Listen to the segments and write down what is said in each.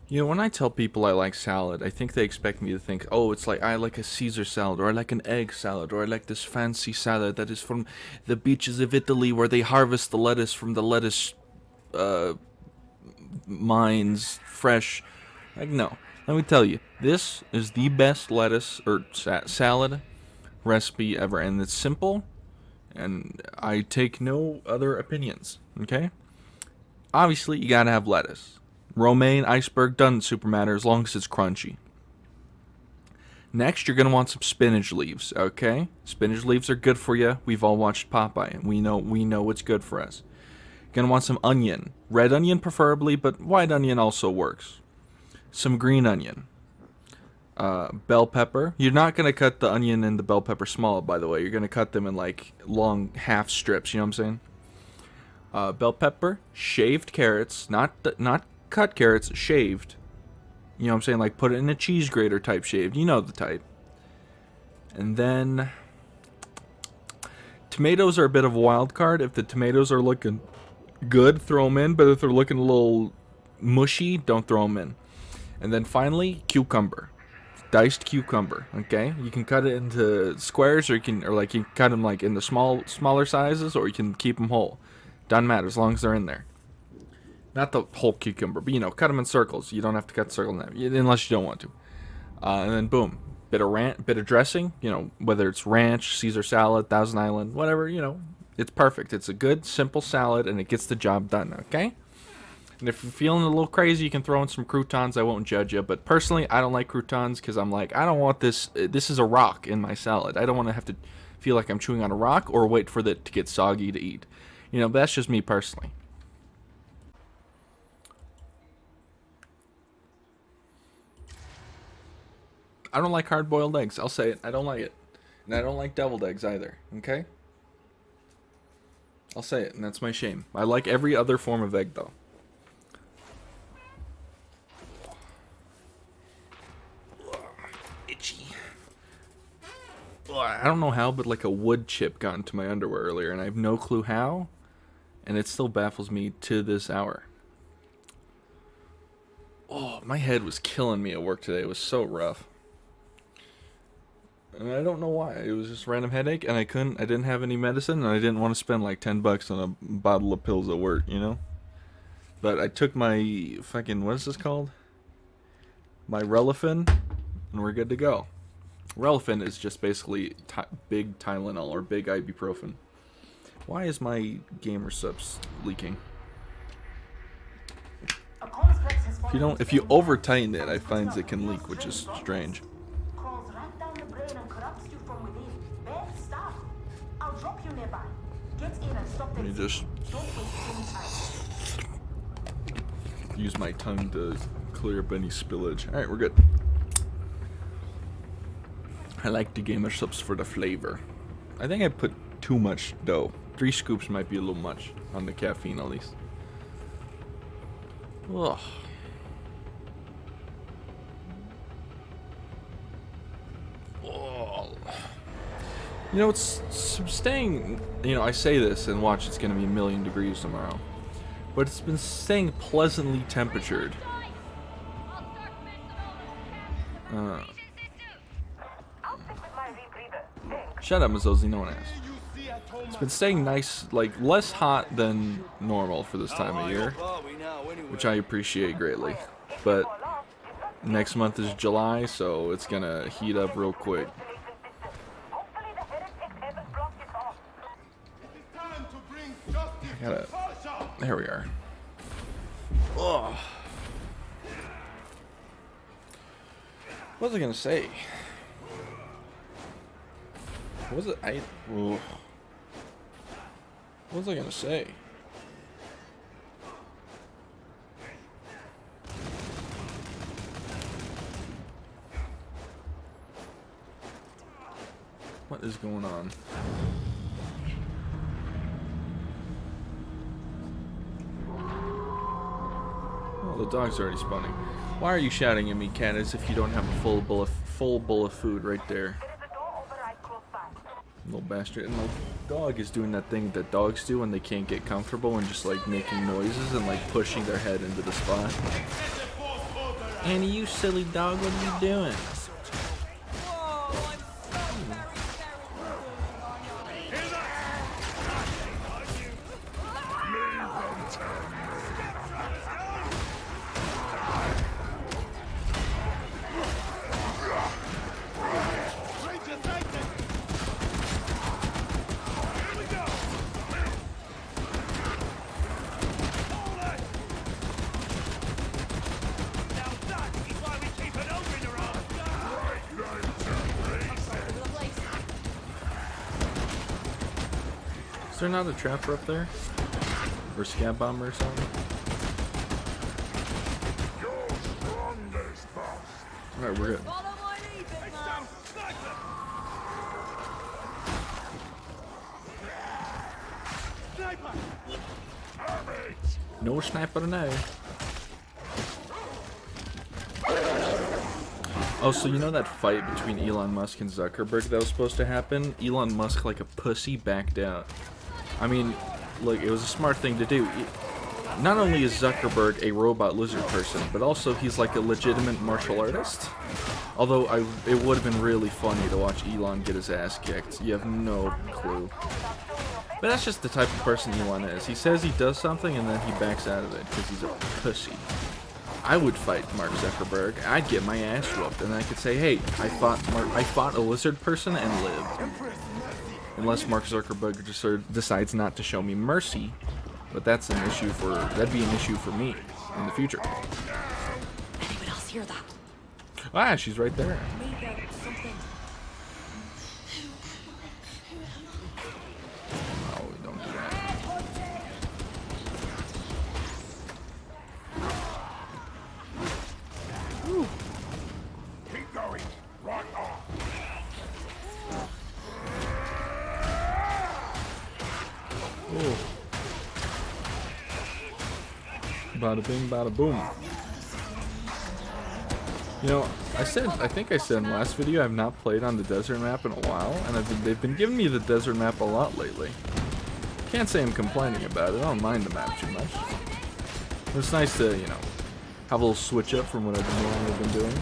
You know, when I tell people I like salad, I think they expect me to think, oh, it's like I like a Caesar salad, or I like an egg salad, or I like this fancy salad that is from the beaches of Italy where they harvest the lettuce from the lettuce uh, mines fresh. Like, no. Let me tell you, this is the best lettuce or salad recipe ever, and it's simple, and I take no other opinions, okay? Obviously, you gotta have lettuce. Romaine, iceberg, doesn't super matter as long as it's crunchy. Next, you're gonna want some spinach leaves, okay? Spinach leaves are good for you. We've all watched Popeye. We know what's good for us. You're gonna want some onion, red onion preferably, but white onion also works. Some green onion, bell pepper. You're not gonna cut the onion and the bell pepper small, by the way. You're gonna cut them in like long half strips. You know what I'm saying? Bell pepper, shaved carrots, not cut carrots, shaved. You know what I'm saying? Like put it in a cheese grater type shaved. You know the type. And then tomatoes are a bit of a wild card. If the tomatoes are looking good, throw them in. But if they're looking a little mushy, don't throw them in. And then finally, cucumber, diced cucumber. Okay, you can cut it into squares, or you can cut them like in the smaller sizes, or you can keep them whole. Doesn't matter as long as they're in there. Not the whole cucumber, but cut them in circles. You don't have to cut circle unless you don't want to. And then boom, bit of dressing. Whether it's ranch, Caesar salad, Thousand Island, whatever. It's perfect. It's a good simple salad, and it gets the job done. Okay. And if you're feeling a little crazy, you can throw in some croutons. I won't judge you, but personally, I don't like croutons because I'm like, I don't want this. This is a rock in my salad. I don't want to have to feel like I'm chewing on a rock or wait for it to get soggy to eat. But that's just me personally. I don't like hard-boiled eggs. I'll say it. I don't like it. And I don't like deviled eggs either. Okay? I'll say it, and that's my shame. I like every other form of egg, though. Itchy. I don't know how, but like a wood chip got into my underwear earlier, and I have no clue how, and it still baffles me to this hour. Oh, my head was killing me at work today. It was so rough. And I don't know why. It was just a random headache, and I didn't have any medicine, and I didn't want to spend like $10 on a bottle of pills at work, But I took my fucking, what is this called? My Relafin, and we're good to go. Relafin is just basically big Tylenol or big ibuprofen. Why is my gamer subs leaking? If you over tighten it, I find it can leak, which is strange. Let me just use my tongue to clear up any spillage. Alright, we're good. I like the gamer subs for the flavor. I think I put too much dough. 3 scoops might be a little much on the caffeine at least. Ugh. It's staying, I say this and watch, it's going to be 1,000,000 degrees tomorrow. But it's been staying pleasantly temperatured. Shut up, Mazozi, no one asked. It's been staying nice, like less hot than normal for this time of year, which I appreciate greatly. But next month is July, so it's going to heat up real quick. There we are. Ugh. What was I gonna say? What was it? What was I gonna say? What is going on? The dog's already spawning. Why are you shouting at me, cat, as if you don't have a full bowl of food right there? Little bastard. And my dog is doing that thing that dogs do when they can't get comfortable and just like making noises and like pushing their head into the spot. Annie, you silly dog, what are you doing? Is there not a trapper up there? Or a scab bomber or something? Alright, we're good. No sniper now. Oh, so you know that fight between Elon Musk and Zuckerberg that was supposed to happen? Elon Musk, like a pussy, backed out. I mean, look, it was a smart thing to do. Not only is Zuckerberg a robot lizard person, but also he's like a legitimate martial artist. Although it would have been really funny to watch Elon get his ass kicked. You have no clue. But that's just the type of person Elon is. He says he does something and then he backs out of it because he's a pussy. I would fight Mark Zuckerberg. I'd get my ass whooped, and I could say, "Hey, I fought a lizard person and lived." Unless Mark Zuckerberg just decides not to show me mercy, but that'd be an issue for me in the future. Anyone else hear that? Ah, she's right there. Oh, don't do that. Woo. Keep going. Right on. Ooh. Bada bing, bada boom. You know, I think I said in the last video I've not played on the desert map in a while, and they've been giving me the desert map a lot lately. Can't say I'm complaining about it. I don't mind the map too much. It's nice to, you know, have a little switch up from what I've been doing.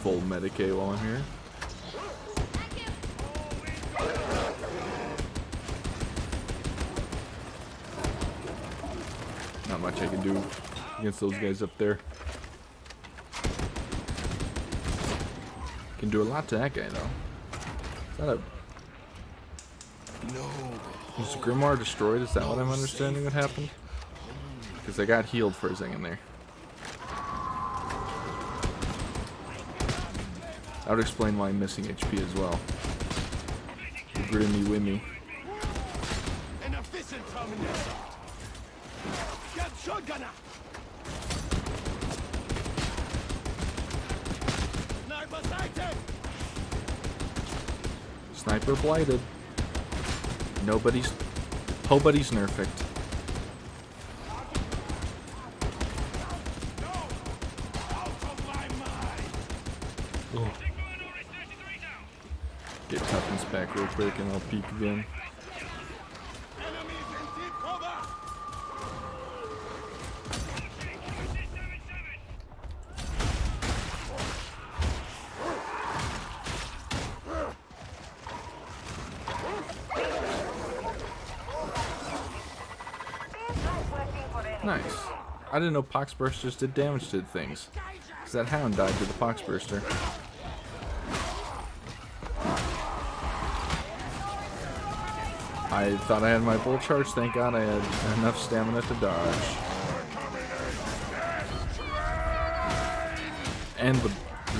Full Medicaid while I'm here. Not much I can do against those guys up there. Can do a lot to that guy though. Is that a... No. Was the Grimoire destroyed? Is that what I'm understanding what happened? Because I got healed for a second there. That would explain why I'm missing HP as well. Grimmy wimmy. An efficient terminator. Get shotgunner. Sniper sighted. Sniper blighted. Nobody's nerfed. Oh. Get Tuppence back real quick and I'll peek again. Enemies in deep cover. Nice. I didn't know pox bursters did damage to things. Because that hound died to the pox burster. I thought I had my full charge. Thank God I had enough stamina to dodge. And the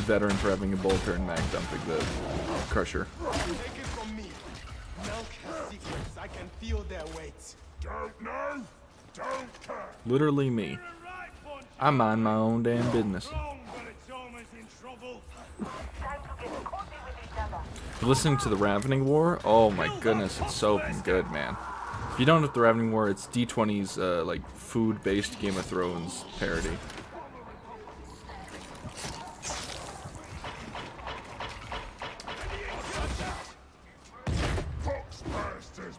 veteran for having a bolter and mag dumping the crusher. Take it from me. Milk has secrets. I can feel their weight. Don't know. Don't care. Literally me. I mind my own damn business. Listening to the Ravening War, oh my goodness, it's so good, man. If you don't know what they're having war, it's D20's like food-based Game of Thrones parody.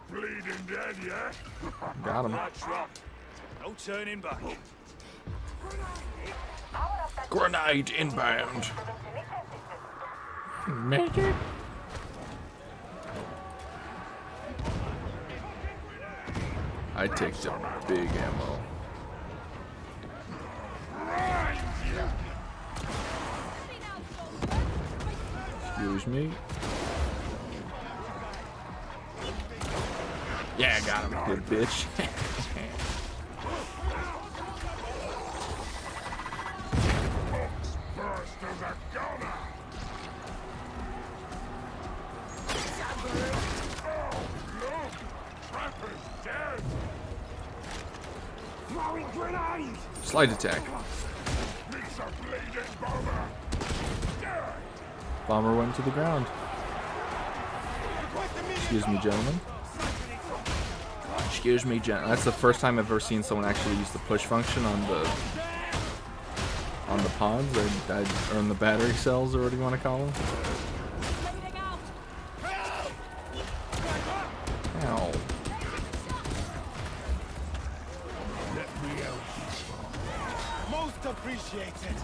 Bleeding dead, yeah? Got him. No turning back. Grenade inbound. Make it. I take some big ammo. Excuse me. Yeah, I got him, good bitch. Slide attack. Bomber went to the ground. Excuse me, gentlemen. Excuse me, gentlemen. That's the first time I've ever seen someone actually use the push function on the pods, or on the battery cells, or what do you want to call them? Ow. Most appreciated.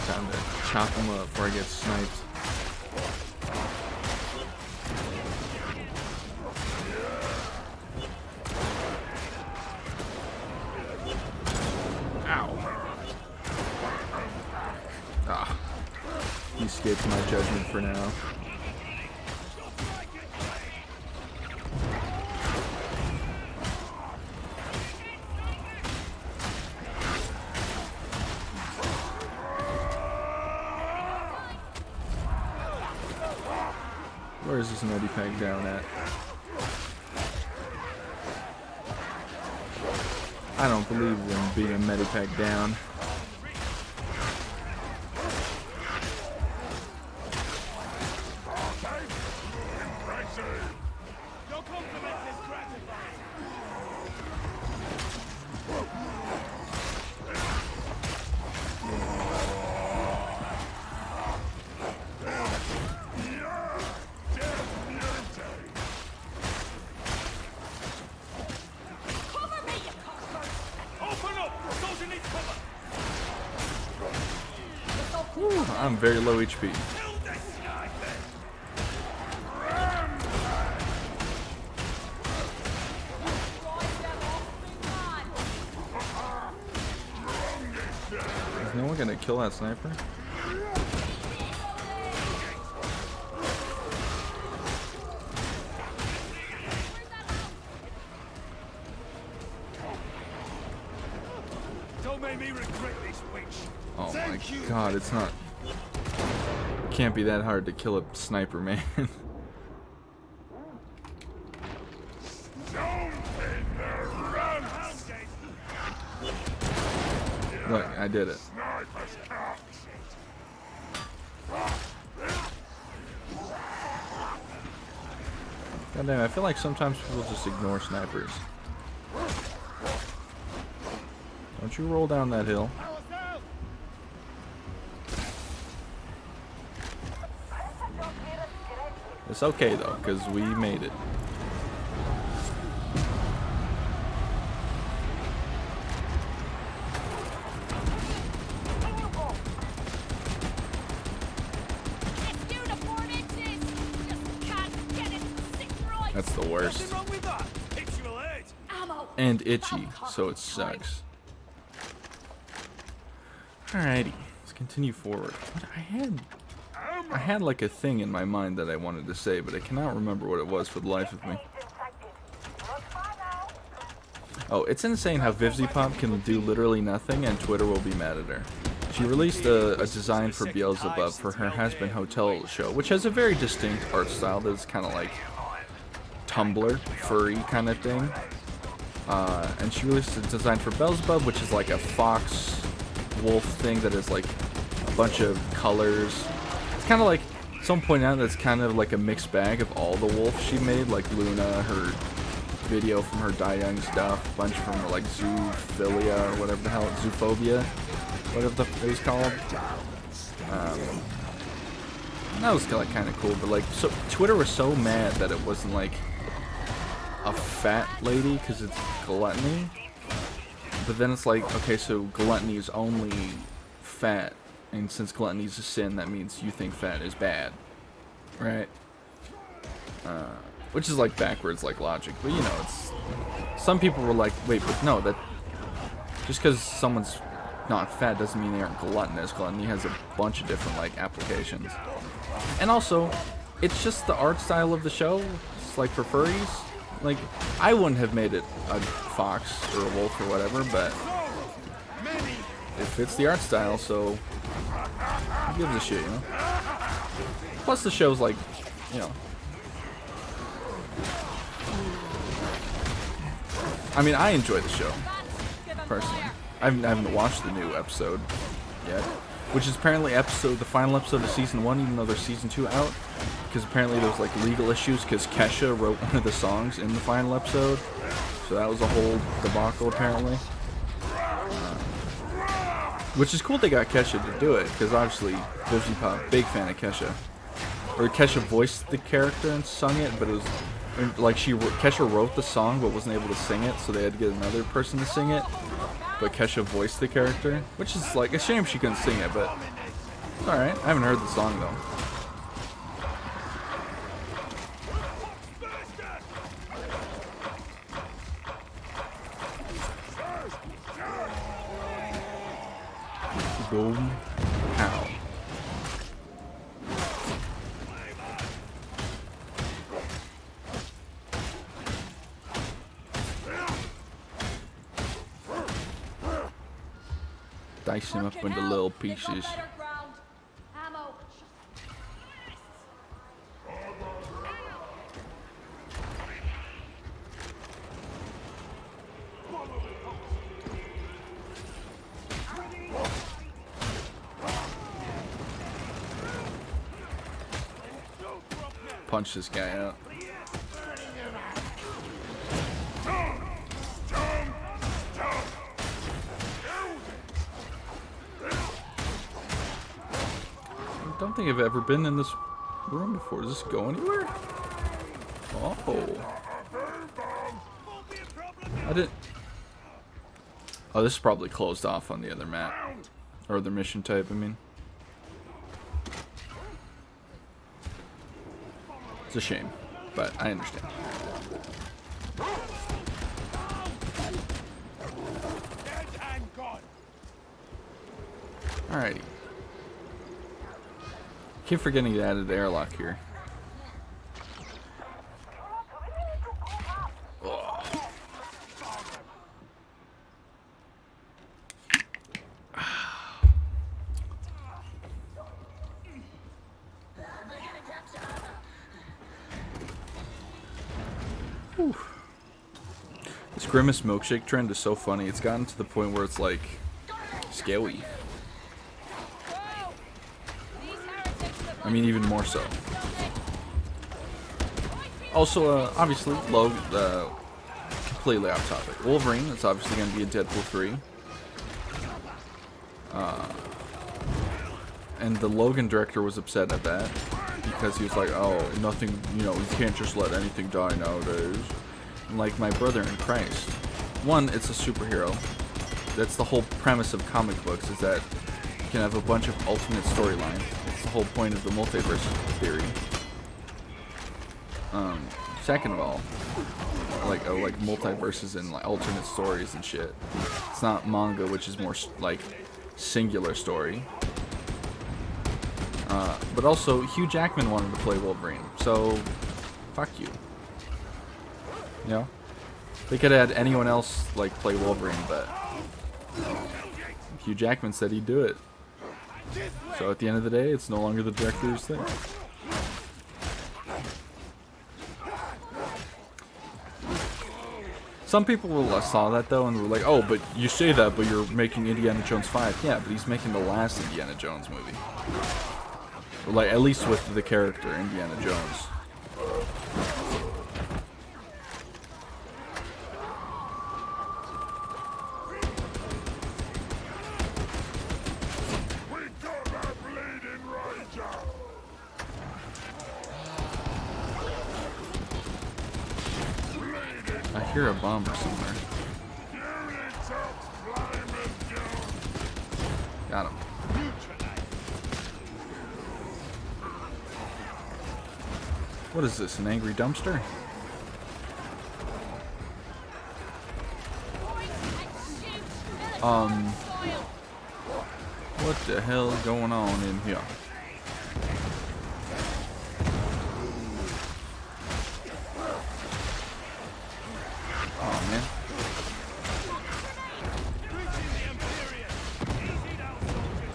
Time to chop him up before I get sniped. He escaped my judgment for now. Where is this nutty peg down at? I don't believe in being a medipeg down. I'm very low HP. Is no one gonna kill that sniper? Don't make me regret this witch. Oh my god, it's not. It can't be that hard to kill a sniper, man. Look, I did it. God damn, I feel like sometimes people just ignore snipers. Don't you roll down that hill. It's okay though, because we made it. That's the worst. And itchy, so it sucks. Alrighty, let's continue forward. What I had like a thing in my mind that I wanted to say, but I cannot remember what it was for the life of me. Oh, it's insane how Vivziepop can do literally nothing and Twitter will be mad at her. She released a design for Beelzebub for her Has-Been Hotel show, which has a very distinct art style that's kind of like Tumblr, furry kind of thing. And she released a design for Beelzebub, which is like a fox wolf thing that is like a bunch of colors. It's kind of like Some point out that's kind of like a mixed bag of all the wolves she made, like Luna, her video from her Die Young stuff, a bunch from her, like Zoophilia or whatever the hell, Zoophobia, whatever the it was called. That was like kind of cool, but like, so Twitter was so mad that it wasn't like a fat lady because it's gluttony. But then it's like, okay, so gluttony is only fat, and since gluttony is a sin, that means you think fat is bad, right? Which is like backwards, like logic. But you know, it's some people were like, wait, but no, that just because someone's not fat doesn't mean they aren't gluttonous. Gluttony has a bunch of different like applications, and also, it's just the art style of the show. It's like for furries. Like, I wouldn't have made it a fox or a wolf or whatever, but it fits the art style, so who gives a shit, you know? Plus the show's like, you know, I mean, I enjoy the show, personally. I haven't watched the new episode yet, which is apparently the final episode of season 1, even though there's season 2 out. Because apparently there was like legal issues because Kesha wrote one of the songs in the final episode. So that was a whole debacle apparently. Which is cool they got Kesha to do it, because obviously Disney Pop, big fan of Kesha. Or Kesha voiced the character and sung it, but it was like Kesha wrote the song but wasn't able to sing it, so they had to get another person to sing it. But Kesha voiced the character, which is like a shame she couldn't sing it, but it's alright. I haven't heard the song though. Boom. Pow. Dice him up into little pieces. Punch this guy out. I don't think I've ever been in this room before. Does this go anywhere? Oh. I didn't. Oh, this is probably closed off on the other map. Or the mission type, I mean. It's a shame, but I understand. Alrighty. Keep forgetting to add the airlock here. This Grimace Milkshake trend is so funny. It's gotten to the point where it's like scary. I mean, even more so. Also, obviously, completely off topic. Wolverine, it's obviously going to be in Deadpool 3. And the Logan director was upset at that because he was like, oh, nothing, you know, you can't just let anything die nowadays. And like my brother in Christ. One, it's a superhero. That's the whole premise of comic books, is that you can have a bunch of alternate storylines. It's the whole point of the multiverse theory. Second of all, like multiverses and like alternate stories and shit. It's not manga, which is more like singular story. But also, Hugh Jackman wanted to play Wolverine, so fuck you. You know? They could have had anyone else like play Wolverine, but Hugh Jackman said he'd do it. So at the end of the day, it's no longer the director's thing. Some people saw that though and were like, oh, but you say that, but you're making Indiana Jones 5. Yeah, but he's making the last Indiana Jones movie. Like, at least with the character Indiana Jones. I hear a bomber somewhere. Got him. What is this, an angry dumpster? What the hell is going on in here? Oh, man.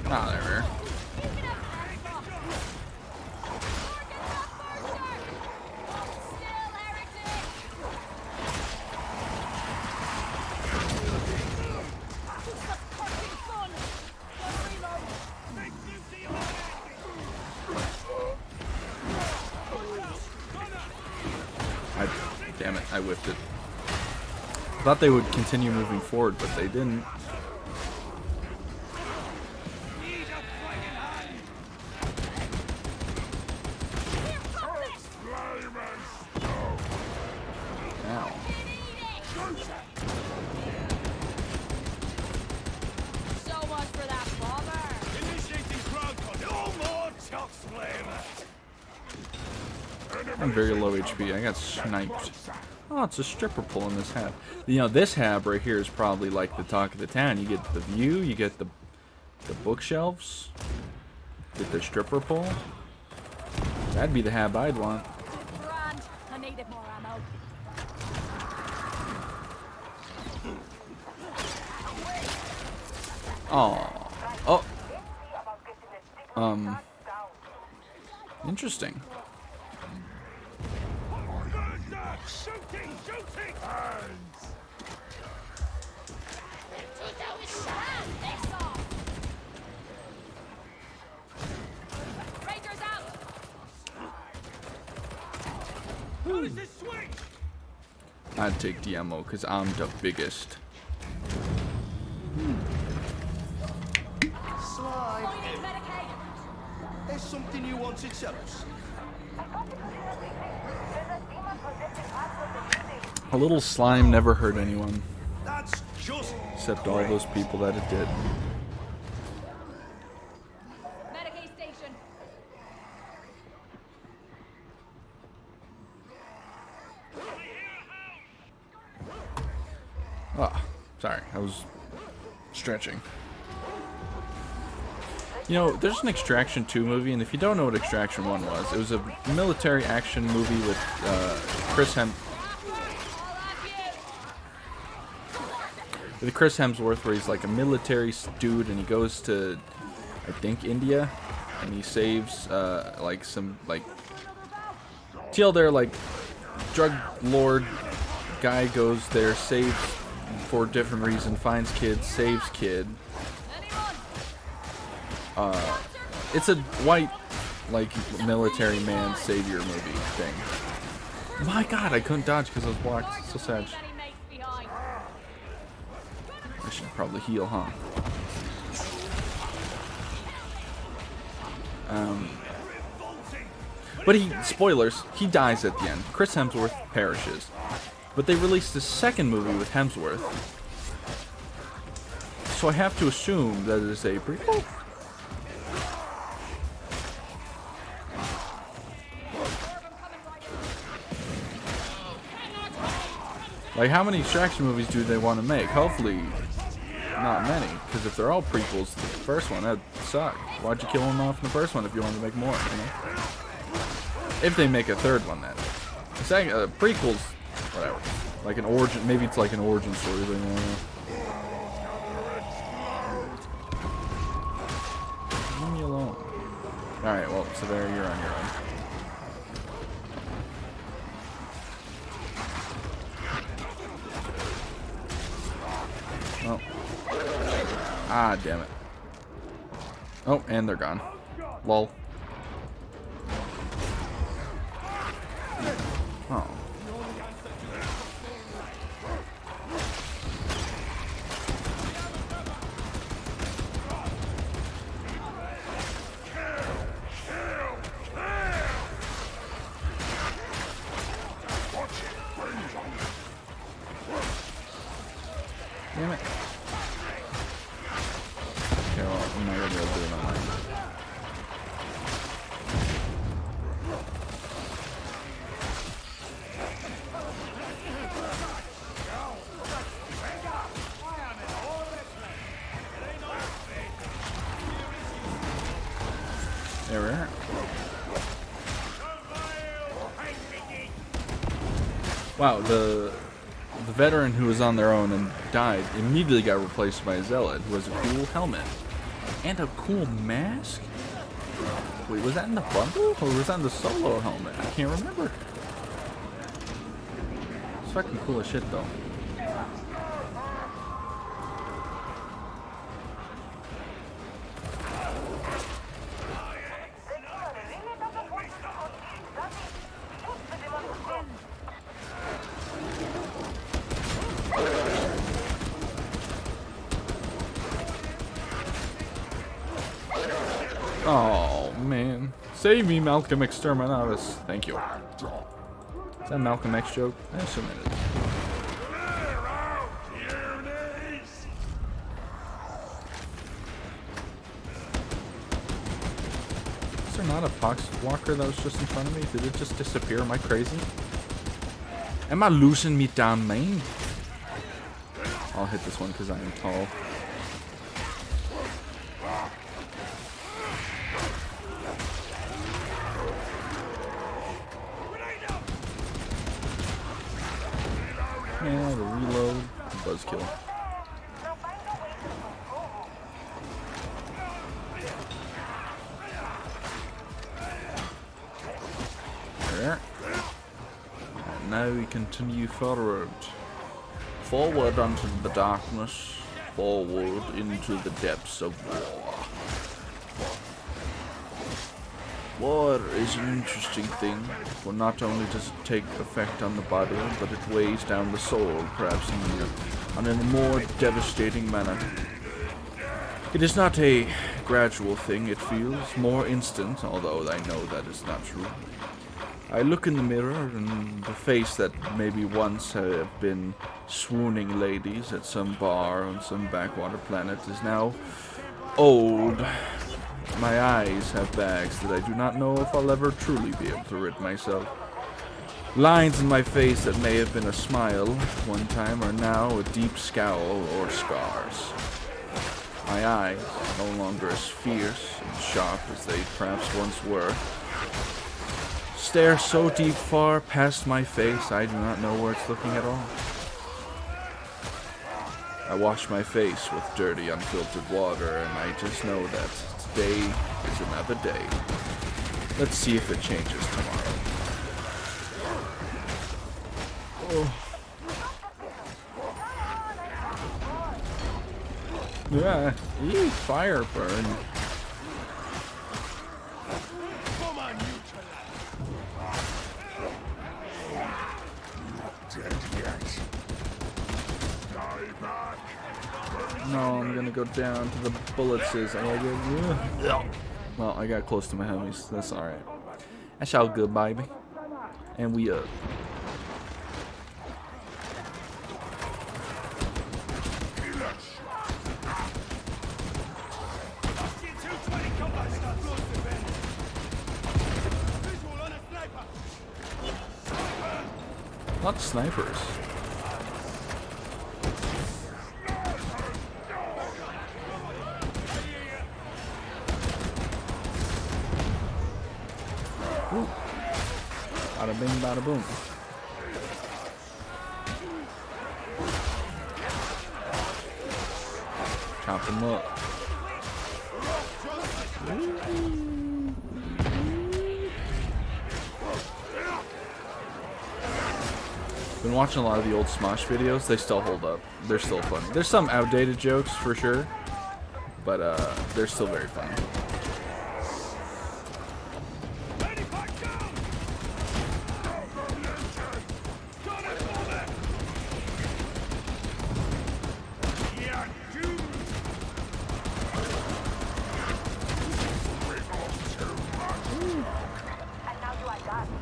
Ah, there we are. Damn it, I whiffed it. Thought they would continue moving forward, but they didn't. Ow. So much for that bomber. Initiating crowd control. No more Chuck's flavor. I'm very low HP. I got sniped. Oh, it's a stripper pole in this hab. You know, this hab right here is probably like the talk of the town. You get the view, you get the bookshelves, get the stripper pole. That'd be the hab I'd want. Grand. I needed more ammo. Oh. Oh. Interesting. Shooting! Shooting! Hands! Rangers out. How does this swing? I'd take the ammo because I'm the biggest. Slime, We need Medicaid. there's something you want to tell us. A little slime never hurt anyone, That's just except all those people that it did. Medicaid station. Ah, sorry, I was stretching. You know, there's an Extraction 2 movie, and if you don't know what Extraction 1 was, it was a military action movie with Chris Hemsworth, where he's like a military dude, and he goes to, I think, India, and he saves like some till their like drug lord guy goes there, saves for a different reason, finds kid, saves kid. It's a white, like, military man savior movie thing. My God, I couldn't dodge because I was blocked. So sad. Any mates behind. I should probably heal, huh? But spoilers, he dies at the end. Chris Hemsworth perishes. But they released a second movie with Hemsworth. So I have to assume that it is a prequel. Like, how many Extraction movies do they want to make? Hopefully, not many. Because if they're all prequels to the first one, that'd suck. Why'd you kill him off in the first one if you wanted to make more, you know? If they make a third one, then. Saying prequels, whatever. Like an origin, maybe it's like an origin story, but I don't know. Leave me alone. Alright, well, Severa, you're on your own. Oh. Ah, damn it. Oh, and they're gone. Lol. Damn it. Okay, well, I'm not gonna be able to do it online. There we are. Wow, the veteran who was on their own and died immediately got replaced by a zealot who has a cool helmet and a cool mask. Wait, was that in the bundle or was that in the solo helmet? I can't remember. It's fucking cool as shit though. Oh man. Save me, Malcolm Exterminatus. Thank you. Is that a Malcolm X joke? I assume it is. Is there not a Poxwalker that was just in front of me? Did it just disappear? Am I crazy? Am I losing me damn mind? I'll hit this one because I am tall. Yeah, the reload, buzzkill. There. And now we continue forward. Forward unto the darkness. Forward into the depths of war. War is an interesting thing, for not only does it take effect on the body, but it weighs down the soul, perhaps in a more devastating manner. It is not a gradual thing, it feels, more instant, although I know that is not true. I look in the mirror, and the face that maybe once have been swooning ladies at some bar on some backwater planet is now old. My eyes have bags that I do not know if I'll ever truly be able to rid myself. Lines in my face that may have been a smile one time are now a deep scowl or scars. My eyes, no longer as fierce and sharp as they perhaps once were, stare so deep far past my face I do not know where it's looking at all. I wash my face with dirty, unfiltered water, and I just know that today is another day. Let's see if it changes tomorrow. Oh. Yeah, fire burn. No, I'm gonna go down to the bullets. Well, I got close to my homies. That's alright. That's all good, baby. And we up. Not snipers. Ooh. Bada bing, bada boom. Chop them up. Been watching a lot of the old Smosh videos. They still hold up. They're still funny. There's some outdated jokes for sure, but they're still very funny.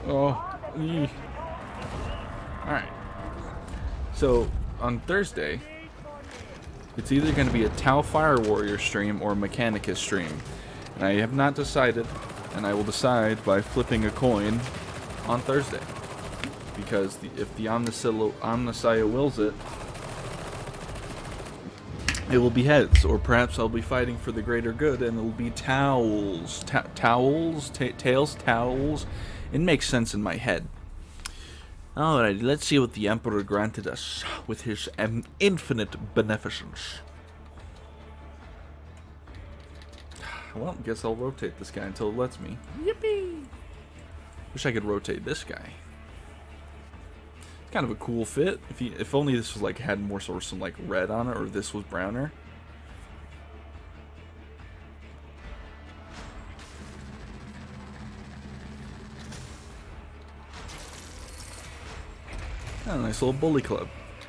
Oh, alright. So, on Thursday, It's either going to be a Tau Fire Warrior stream or a Mechanicus stream. And I have not decided, and I will decide by flipping a coin on Thursday. Because if the Omnissiah wills it, it will be heads, or perhaps I'll be fighting for the greater good, and it'll be towels. Tails, towels. It makes sense in my head. Alright, let's see what the Emperor granted us with his infinite beneficence. Well, guess I'll rotate this guy until it lets me. Yippee! Wish I could rotate this guy. Kind of a cool fit. If only this was like had more sort of some like red on it, or this was browner. Oh, nice little bully club.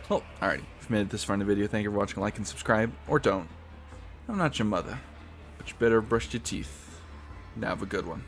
Well, alrighty. If you made it this far in the video, thank you for watching. Like and subscribe, or don't. I'm not your mother, but you better brush your teeth. Now have a good one.